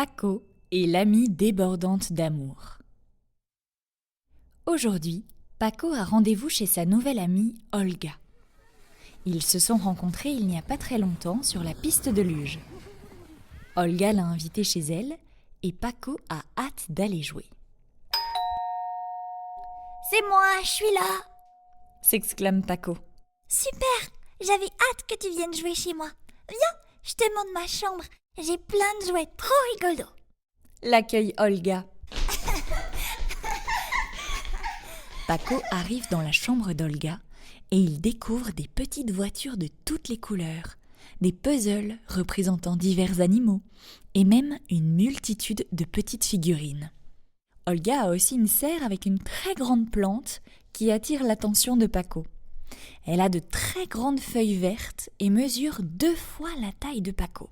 Paco et l'amie débordante d'amour. Aujourd'hui, Paco a rendez-vous chez sa nouvelle amie Olga. Ils se sont rencontrés il n'y a pas très longtemps sur la piste de luge. Olga l'a invité chez elle et Paco a hâte d'aller jouer. C'est moi, je suis là. S'exclame Paco. Super, j'avais hâte que tu viennes jouer chez moi. Viens, je te montre ma chambre. J'ai plein de jouets trop rigolos. L'accueille Olga. Paco arrive dans la chambre d'Olga et il découvre des petites voitures de toutes les couleurs, des puzzles représentant divers animaux et même une multitude de petites figurines. Olga a aussi une serre avec une très grande plante qui attire l'attention de Paco. Elle a de très grandes feuilles vertes et mesure 2 fois la taille de Paco.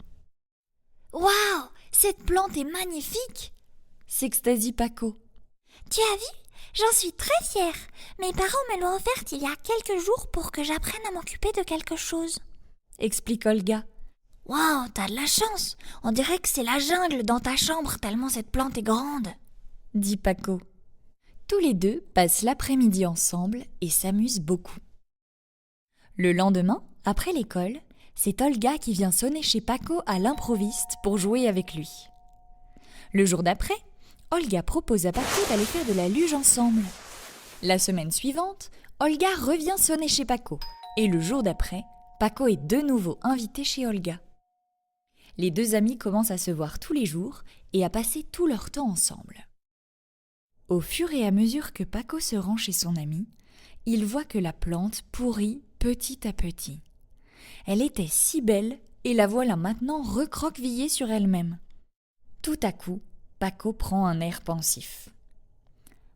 Waouh, cette plante est magnifique! S'extasie Paco. Tu as vu? J'en suis très fière. Mes parents me l'ont offerte il y a quelques jours pour que j'apprenne à m'occuper de quelque chose. Explique Olga. Waouh, t'as de la chance. On dirait que c'est la jungle dans ta chambre tellement cette plante est grande. Dit Paco. Tous les deux passent l'après-midi ensemble et s'amusent beaucoup. Le lendemain, après l'école, c'est Olga qui vient sonner chez Paco à l'improviste pour jouer avec lui. Le jour d'après, Olga propose à Paco d'aller faire de la luge ensemble. La semaine suivante, Olga revient sonner chez Paco. Et le jour d'après, Paco est de nouveau invité chez Olga. Les deux amis commencent à se voir tous les jours et à passer tout leur temps ensemble. Au fur et à mesure que Paco se rend chez son ami, il voit que la plante pourrit petit à petit. Elle était si belle et la voilà maintenant recroquevillée sur elle-même. Tout à coup, Paco prend un air pensif.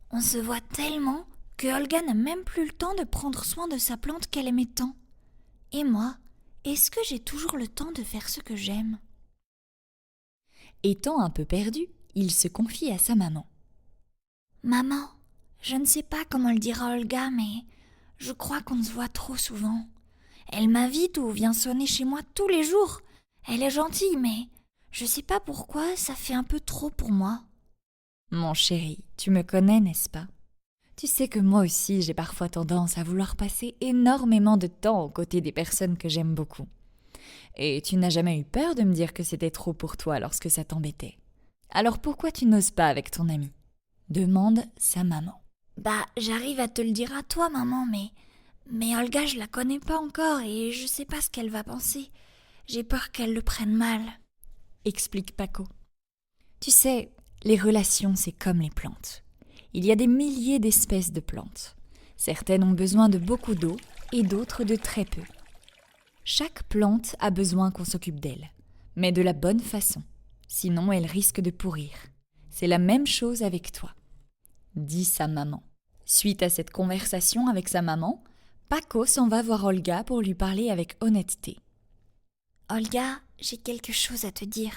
On se voit tellement que Olga n'a même plus le temps de prendre soin de sa plante qu'elle aimait tant. Et moi, est-ce que j'ai toujours le temps de faire ce que j'aime? Étant un peu perdu, il se confie à sa maman. Maman, je ne sais pas comment le dira Olga, mais je crois qu'on se voit trop souvent. Elle m'invite ou vient sonner chez moi tous les jours. Elle est gentille, mais je sais pas pourquoi, ça fait un peu trop pour moi. Mon chéri, tu me connais, n'est-ce pas? Tu sais que moi aussi, j'ai parfois tendance à vouloir passer énormément de temps aux côtés des personnes que j'aime beaucoup. Et tu n'as jamais eu peur de me dire que c'était trop pour toi lorsque ça t'embêtait. Alors pourquoi tu n'oses pas avec ton ami? Demande sa maman. Bah, j'arrive à te le dire à toi, maman, mais Olga, je la connais pas encore et je sais pas ce qu'elle va penser. J'ai peur qu'elle le prenne mal. Explique Paco. Tu sais, les relations, c'est comme les plantes. Il y a des milliers d'espèces de plantes. Certaines ont besoin de beaucoup d'eau et d'autres de très peu. Chaque plante a besoin qu'on s'occupe d'elle, mais de la bonne façon. Sinon, elle risque de pourrir. C'est la même chose avec toi, dit sa maman. Suite à cette conversation avec sa maman, Paco s'en va voir Olga pour lui parler avec honnêteté. Olga, j'ai quelque chose à te dire.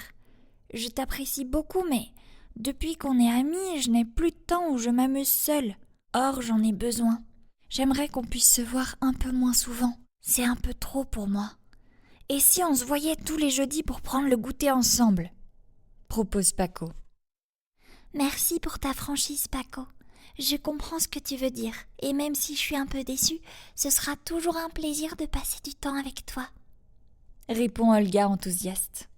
Je t'apprécie beaucoup, mais depuis qu'on est amis, je n'ai plus de temps où je m'amuse seule. Or, j'en ai besoin. J'aimerais qu'on puisse se voir un peu moins souvent. C'est un peu trop pour moi. Et si on se voyait tous les jeudis pour prendre le goûter ensemble? Propose Paco. Merci pour ta franchise, Paco. Je comprends ce que tu veux dire. Et même si je suis un peu déçue, ce sera toujours un plaisir de passer du temps avec toi. Répond Olga enthousiaste.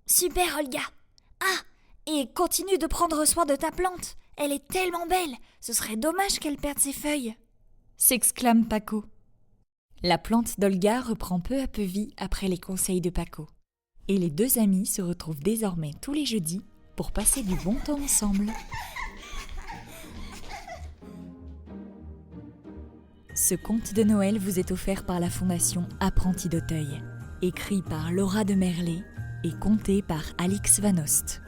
Super, Olga! Ah! Et continue de prendre soin de ta plante. Elle est tellement belle. Ce serait dommage qu'elle perde ses feuilles. S'exclame Paco. La plante d'Olga reprend peu à peu vie après les conseils de Paco. Et les deux amis se retrouvent désormais tous les jeudis pour passer du bon temps ensemble. Ce conte de Noël vous est offert par la Fondation Apprentis d'Auteuil, écrit par Laura de Merlet et conté par Alix Van Ost.